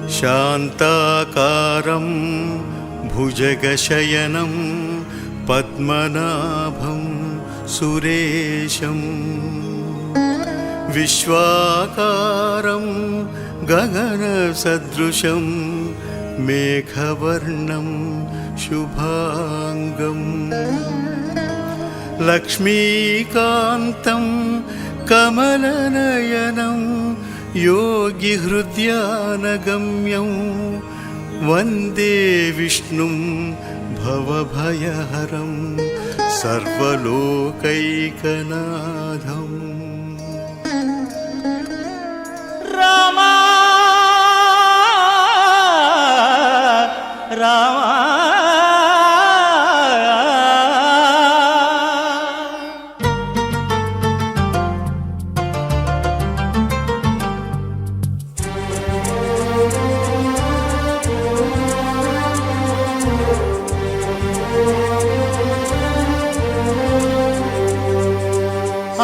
శాంతాకారం భుజగశయనం పద్మనాభం సురేశం విశ్వాకారం గగనసదృశం మేఘవర్ణం శుభాంగం లక్ష్మీకాంతం కమలనయనం యోగిహృద్యానగమ్యం వందే విష్ణుం భవభయహరం సర్వలోకైకనాథం. రామా రామా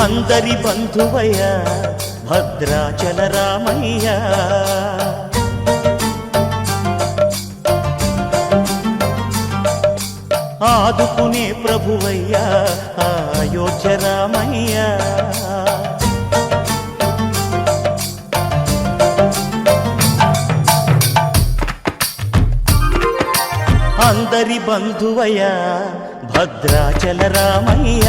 అందరి బంధువయ్య భద్రాచల రామయ్య ఆదుకునే ప్రభువయ్య అయోధ్య రామయ్య అందరి బంధువయ్య భద్రాచల రామయ్య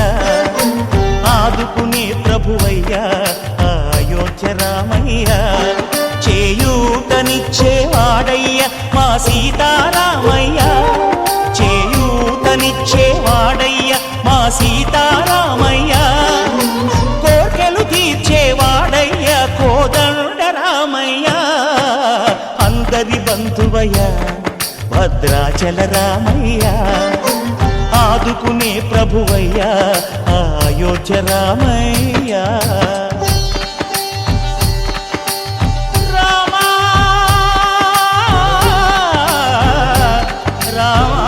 ఆదుకునే ప్రభువయ్య అయోధ్య రామయ్య చేయూతనిచ్చేవాడయ్య మా సీతారామయ్య చేయూతనిచ్చేవాడయ్య మా సీతారామయ్య కోర్కెలు తీర్చేవాడయ్య కోదండ రామయ్య అందరి బంధువయ్య భద్రాచల రామయ్య ఆదుకునే ప్రభువయ్య అయోధ్య రామయ్య. రామా రామా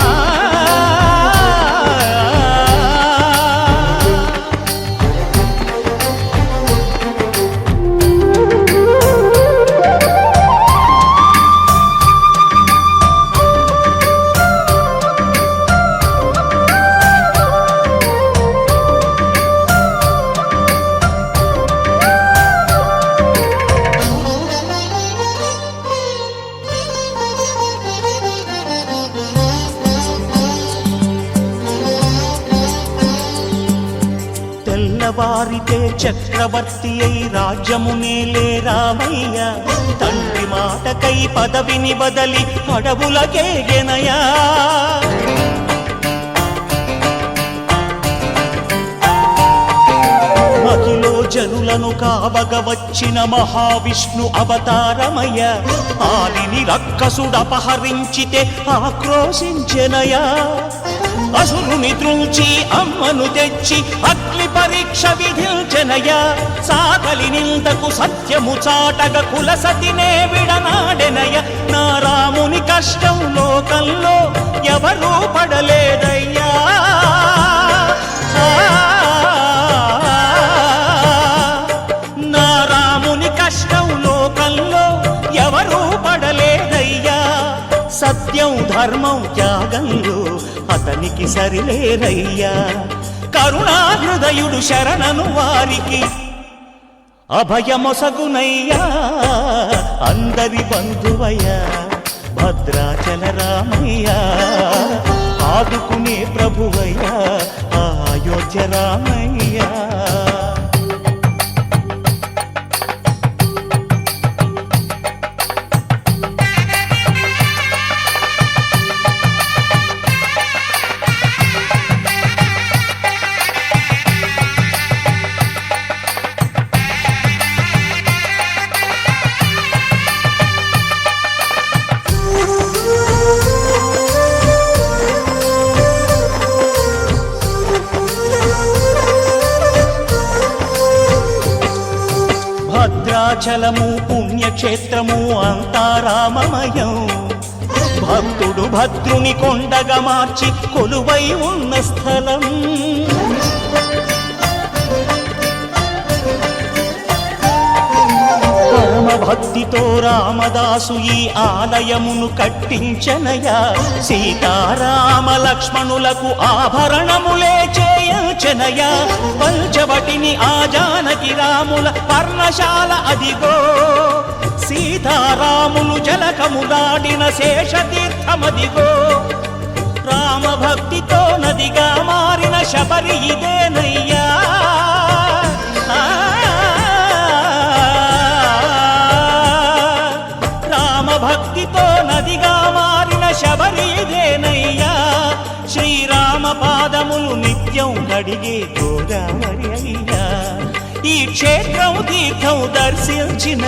తెల్లవారితే చక్రవర్తి అయి రాజ్యమునేలే రామయ్య తండ్రి మాటకై పదవిని బదలి అడవులకేగెనయా మహిలో జనులను కావగ వచ్చిన మహావిష్ణు అవతారమయ్య ఆలిని రక్కసుడపహరించితే ఆక్రోశించెనయా అసురుని త్రుంచి అమ్మను తెచ్చి అగ్ని పరీక్ష విధించెనయ సాగలి నిందకు సత్యము చాటగ కులసతినే విడనాడెనయ నా రాముని కష్టం లోకంలో ఎవరూ పడలేదయ్యా నా రాముని కష్టం లోకంలో ఎవరూ పడలేదయ్యా సత్యం ధర్మం త్యాగంలో అతనికి సరిలేరయ్యా కరుణాహృదయుడు శరణను వారికి అభయమొసగునయ్యా అందరి బంధువయ్య భద్రాచల రామయ్య ఆదుకునే ప్రభువయ్య అయోధ్య రామయ్య. భద్రాచలము పుణ్యక్షేత్రము అంతా రామమయం భక్తుడు భద్రుని కొండగా మార్చి కొలువై ఉన్న స్థలం పరమ భక్తితో రామదాసు ఈ ఆలయమును కట్టించనయా. సీతారామ లక్ష్మణులకు ఆభరణములే చేయించనయా. పంచవటిని ఆ జానకి రాముల పర్ణశాల అదిగో. సీతారాములు జలకములాడిన శేషతీర్థమదిగో. రామభక్తితో నదిగా మారిన శబరి ఇదేనయ్యా. రామభక్తితో నదిగా మారిన శబరి ఇదేనయ్యా. శ్రీరామ పాదములు నిత్యం కడిగే గోదావరి అయ్యా. ఈ క్షేత్రం తీర్థం దర్శించిన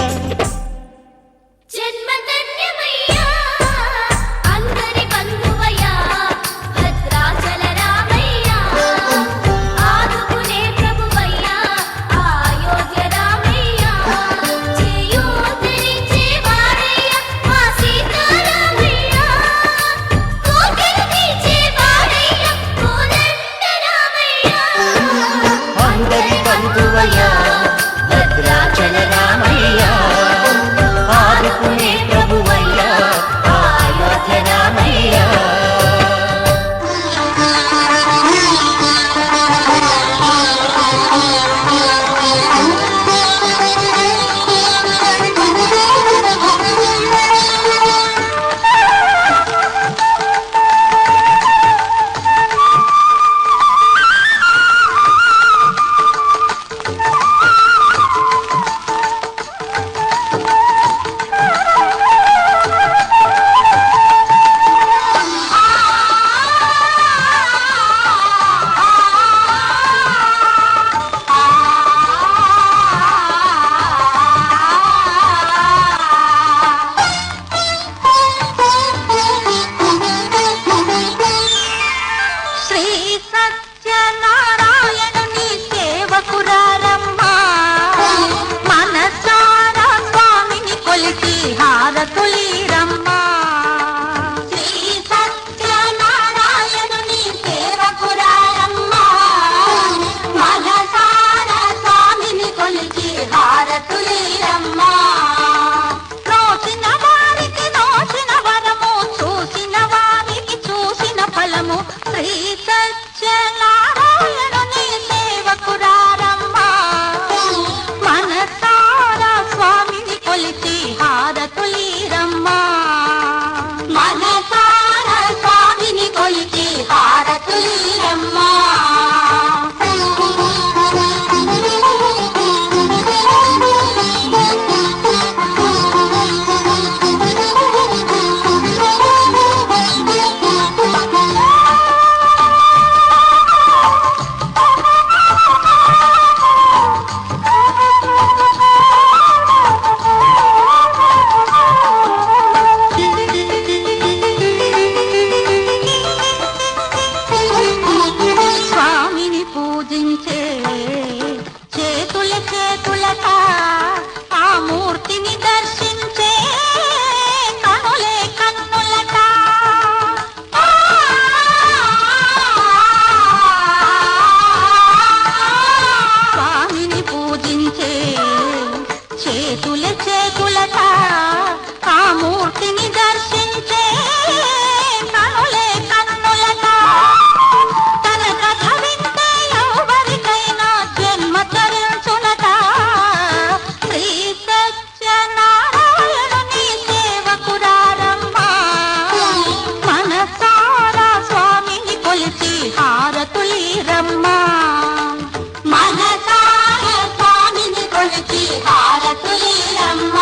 మనసార స్వామిని కొలిచి హారతులీరమ్మ.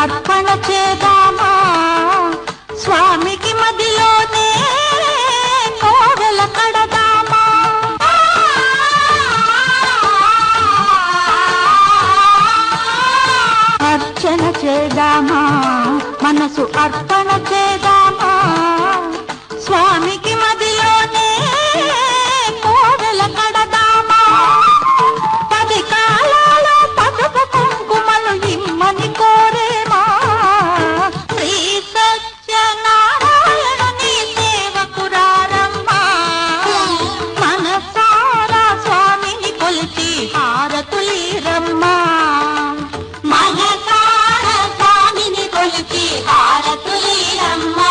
అర్పణ చేద్దామా స్వామికి మదిలోనే కోవెల కడదామా. అర్చన చేద్దామా మనసు అర్పణ చేద్దామా స్వామికి మదిలోనే కోవెల కడదామా. 10 కాలాలు పసుపు కుంకుమలు ఇమ్మని కోరేమా శ్రీ సత్యనారాయణుని సేవకురారమ్మా. మనసారా స్వామిని కొలిచి హారతులీరమ్మా. మనసారా స్వామిని కొలిచి హారతులీరమ్మా.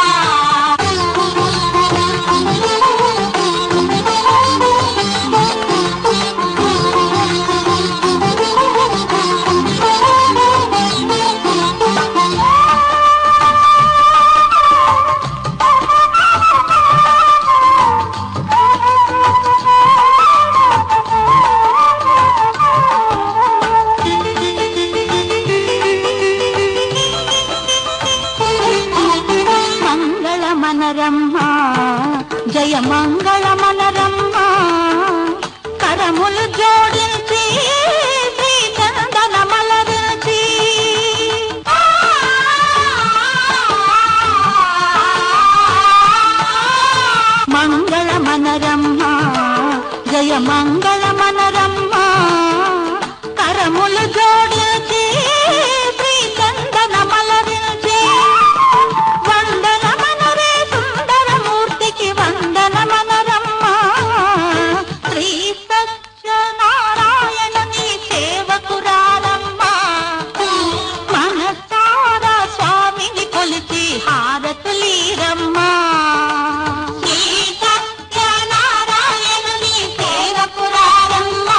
మంగళమనరమ్మ జయ మంగళమనరమ్మ కరములు జోడించి శ్రీ చందనమలరించి మంగళమనరమ్మ జయ మంగళమనరమ్మ కరములు జోడించి శ్రీ చందనమలరించి వందనమనరే సుందరమూర్తికి వందనమనరమ్మ. శ్రీ సత్యనారాయణుని సేవకురారమ్మ. మనసారా స్వామిని కొలిచి హారతులీరమ్మ. శ్రీ సత్యనారాయణుని సేవకురారమ్మ.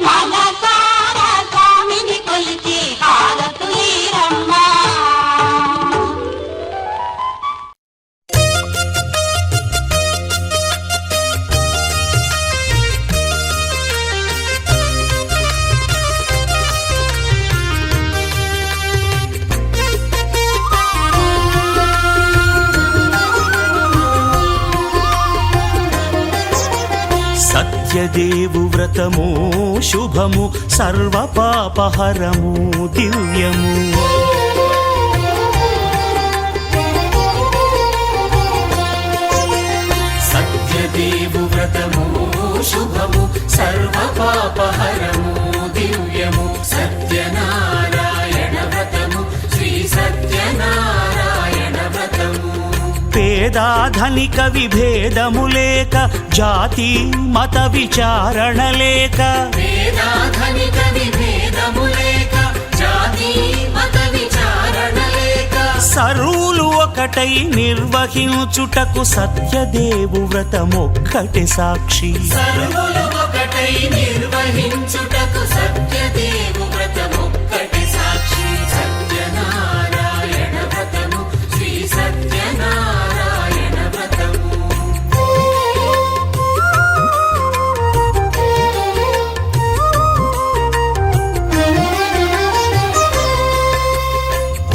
మనసారా స్వామిని కొలిచి హారతులీరమ్మ. సత్యదేవు వ్రతము శుభము సర్వ పాపహరము దివ్యము. సత్యదేవు వ్రతము శుభము సర్వ పాపహరము దివ్యము. సత్యనారాయణ వ్రతము శ్రీ సత్యనారాయణ వ్రతము. పేదాధనిక విభేదము లేక జాతి మత విచారణ లేక వేదాధనిక విభేదము లేక జాతి మత విచారణ లేక సర్వులు ఒకటై నిర్వహించుటకు సత్యదేవు వ్రతమొక్కటి సాక్షి. సర్వులు ఒకటై నిర్వహించుటకు సత్యదేవు వ్రతమొక్కటి సాక్షి. సత్యనారాయణ వ్రతము శ్రీ సత్యనారాయణ వ్రతము.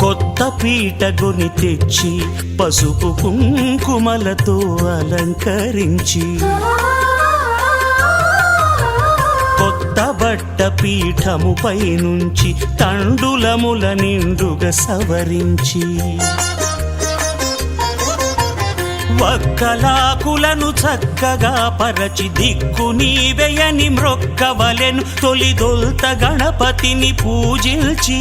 కొత్త పీటగుని తెచ్చి పసుపు కుంకుమలతో అలంకరించి కొత్త బట్ట పీఠముపై నుంచి తండులముల నిండుగా సవరించి వక్కలాకులను చక్కగా పరచి దిక్కు నీవెయని మ్రొక్కవలెను. తొలిదొల్త గణపతిని పూజించి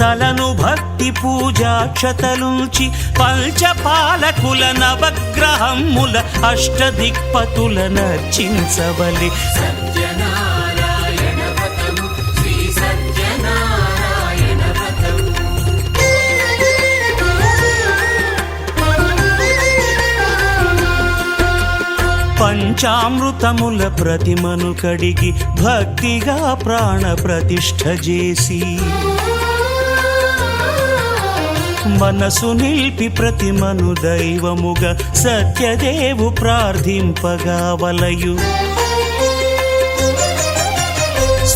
తలను భక్తి పూజాక్షతలుంచి పంచపాలకుల నవగ్రహముల అష్టదిక్పతుల నర్చించవలె. సత్యనారాయణ వ్రతము శ్రీ సత్యనారాయణ వ్రతము. పంచామృతముల ప్రతిమను కడిగి భక్తిగా ప్రాణ ప్రతిష్ఠ చేసి మనసు నిలిపి ప్రతిమను దైవముగా సత్యదేవు ప్రార్థింపగా వలయు.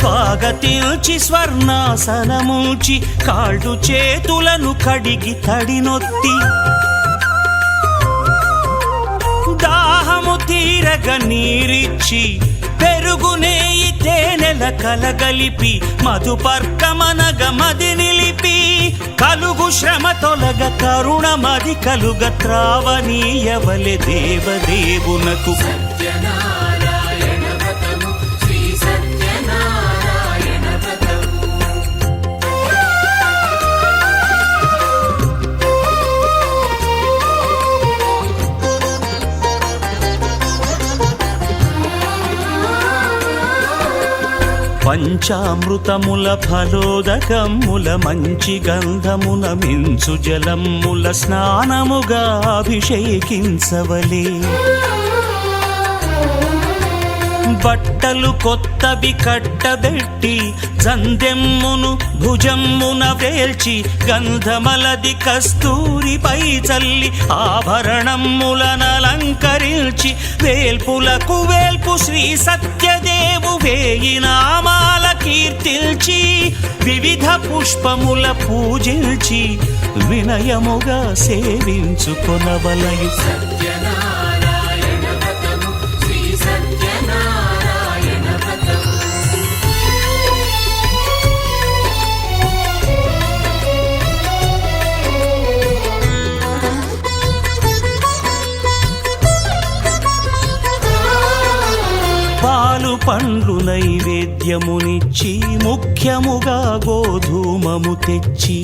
స్వాగతించి స్వర్ణాసనముంచి కాళ్ళు చేతులను కడిగి తడినొత్తి దాహము తీరగ నీరిచ్చి పెరుగు నెయ్యి తేనెల కలగలిపి మధుపర్కమనగ మది నిలిపి కలుగు శ్రమ తొలగ కరుణ మది కలుగ త్రావనీయవలె దేవదేవునకు సత్యనారాయణ వ్రతము శ్రీ సత్యనారాయణ వ్రతము పంచామృతముల ఫలోదకముల మంచి గంధమున మించు జలముల స్నానముగా అభిషేకించవలే బట్టలు కొత్తవి కట్టబెట్టి జందెమ్మును భుజమ్మున వేల్చి గంధమలది కస్తూరిపై చల్లి ఆభరణములనలంకరించి వేల్పులకు వేల్పు శ్రీ సత్యదేవు వేయి నామాల కీర్తిల్చి వివిధ పుష్పముల పూజించి వినయముగా సేవించుకొనవలయు సత్యనారాయణ వ్రతము శ్రీ సత్యనారాయణ వ్రతము పాలు పండ్లు నైవేద్యమునిచ్చి ముఖ్యముగా గోధూమము తెచ్చి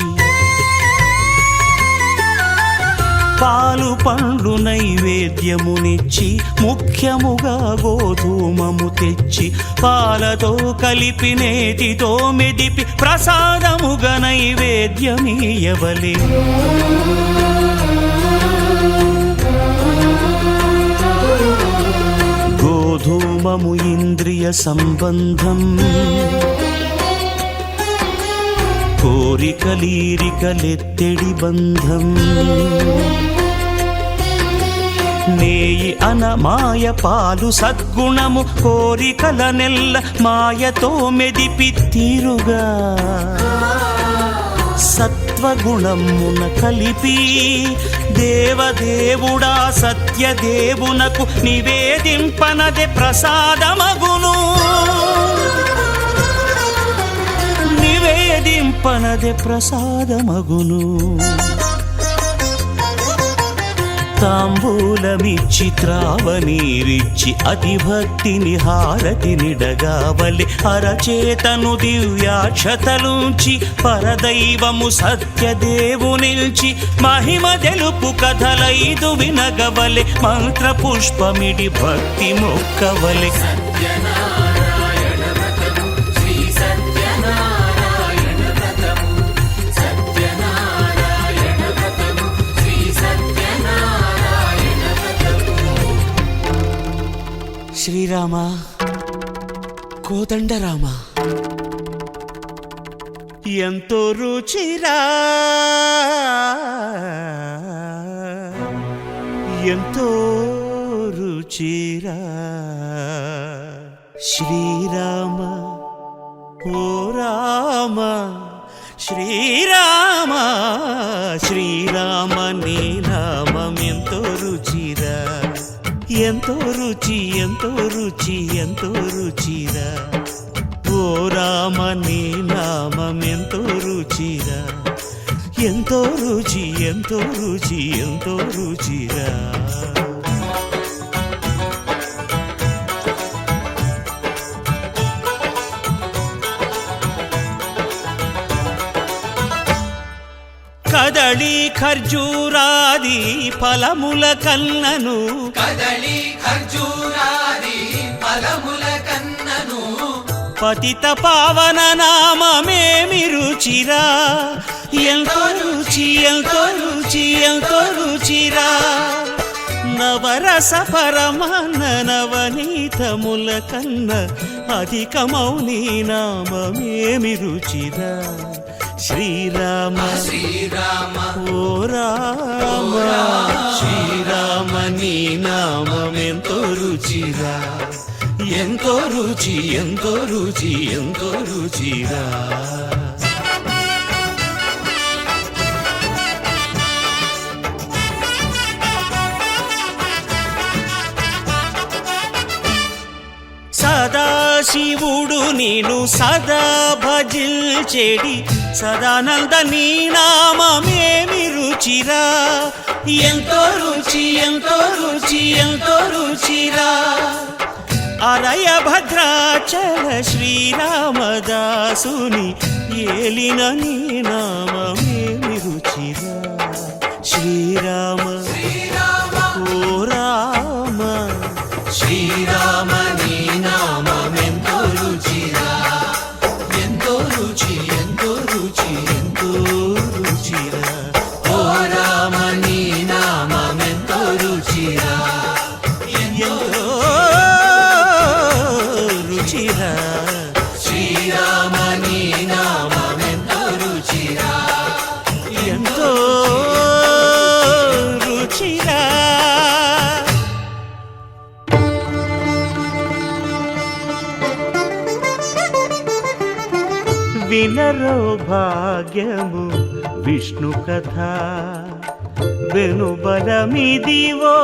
పాలు పండ్లు నైవేద్యమునిచ్చి ముఖ్యముగా గోధూమము తెచ్చి పాలతో కలిపి నేతితో మెదిపి ప్రసాదముగా నైవేద్యమీయవలే గోధూమము ఇంద్రియ సంబంధం కోరికలీరికలెత్తెడి బంధం నేయి అనమాయ పాలు సద్గుణము కోరికల నెల్ల మాయతో మెదిపి తీరుగా సత్వగుణమున కలిపి దేవదేవుడా సత్యదేవునకు నివేదింపనదే ప్రసాదమగును నివేదింపనదే ప్రసాదమగును తాంబూలమిచ్చి త్రావనీరిచ్చి అతిభక్తిని హారతినిడగావలె అరచేతను దివ్యాక్షతలుంచి పరదైవము సత్యదేవునిల్చి మహిమ తెలుపు కథలైదు వినగవలె మంత్ర పుష్పమిడి భక్తి మొక్కవలె సత్యనారాయణ వ్రతము శ్రీ సత్యనారాయణ వ్రతము సత్యనారాయణ వ్రతము శ్రీ సత్యనారాయణ వ్రతము శ్రీరామ కోదండరామ ఎంతో రుచిరా ఎంతో రుచిరా శ్రీరామ ఓ రామ శ్రీరామ శ్రీరామ నీ నామం ఎంతో రుచిరా ఎంతో రుచి ఎంతో రుచి ఎంతో రుచిరా ఓ రామ నీ నామం ఎంతో రుచిరా ఎంతో రుచి ఎంతో రుచి ఎంతో రుచిరా కదళి ఖర్జూరాది ఫలముల కన్నను కదళి ఖర్జూరాది ఫలముల కన్నను పతిత పావన నామమేమి రుచిరా ఎంతో రుచి ఎంతో రుచి ఎంతో రుచిరా నవరస పరమాన్న నవనీతముల కన్న అధికమౌ నీ నామమేమి రుచిరా శ్రీరామ శ్రీరామ ఓ రామ శ్రీరామ నీ నామమెంతో రుచిరా ఎంతో రుచి ఎంతో రుచి ఎంతో రుచిరా. సదాశివుడు నేను సదా భజిల్చెడి సదానంద నీ నామమేమి రుచిరా. ఎంతో రుచి ఎంతో రుచి ఎంతో రుచిరా. అరయ భద్రాచల శ్రీరామదాసుని ఏలిన నీ నామమేమి రుచిరా. శ్రీరామ ఓ రామ శ్రీరామ నీ నామమెంతో రుచిరా. ఎంతో రుచి ఎంతో రుచి ఎంతో రుచిరా. ఓ రామ నీ నామమెంతో రుచిరా. ఎంతో రుచిరా. శ్రీరామ నీ నామమెంతో రుచిరా. ఎంతో రుచిరా. వినరో భాగ్యము విష్ణు కథ వెనుబలమిదివో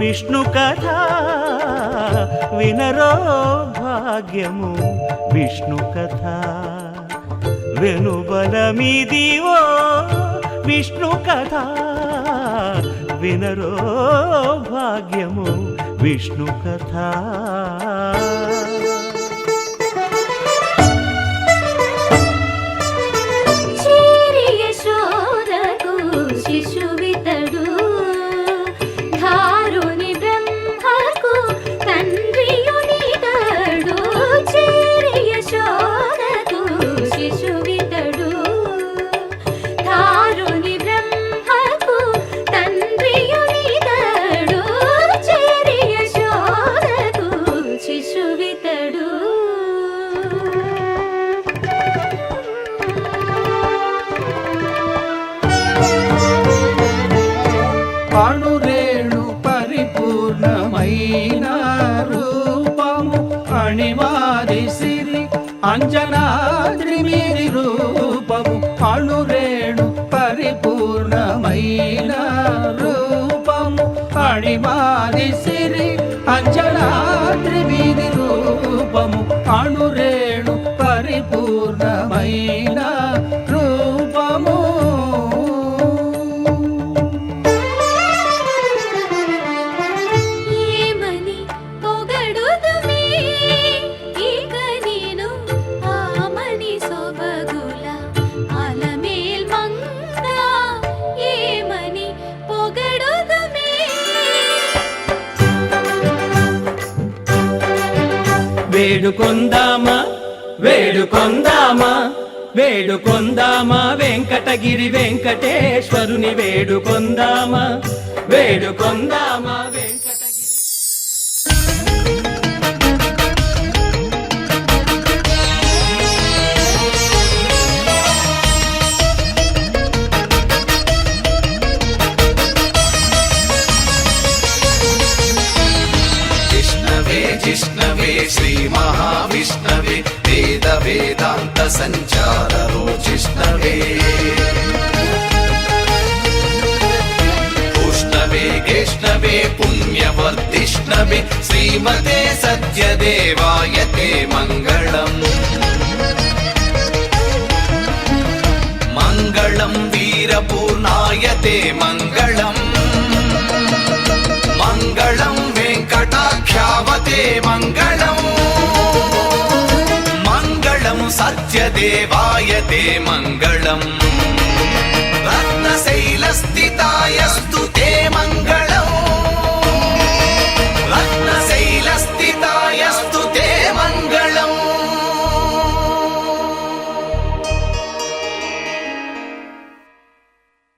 విష్ణు కథ. వినరో భాగ్యము విష్ణు కథ వెనుబలమిదివో విష్ణు కథ. వినరో భాగ్యము విష్ణు కథ. శిశువితడు ధారుని బ్రహ్మకు తండ్రియునితడు. చేరి యశోదకు శిశువితడు ధారుని బ్రహ్మకు తండ్రియునితడు. చేరి యశోదకు శిశువితడు. అణురేణు పరిపూర్ణమైన రూపము అణిమాది సిరి అంజనాద్రి మీరి రూపము. అణురేణు పరిపూర్ణమైన రూపము అణిమాది సిరి అంజనాద్రి మీరి రూపము. అణురేణు పరిపూర్ణమైన రూపము. వేడుకొందామా వేడుకొందామా వేడుకొందామా వెంకటగిరి వెంకటేశ్వరుని వేడుకొందామా వేడుకొందామా వెంకటగిరి. जिष्णवे श्री महाविष्णवे वेद वेदांत संचारो जिष्णवे उष्णवे गेष्णवे पुण्यवर्धिष्णवे श्रीमते सत्यदेवाय ते मङ्गलम् मङ्गलं वीरपूर्णाय ते मङ्गलम् मङ्गलं वेङ्कटाख्यावते मङ्गलम् मङ्गलं सत्यदेवाय ते मङ्गलम्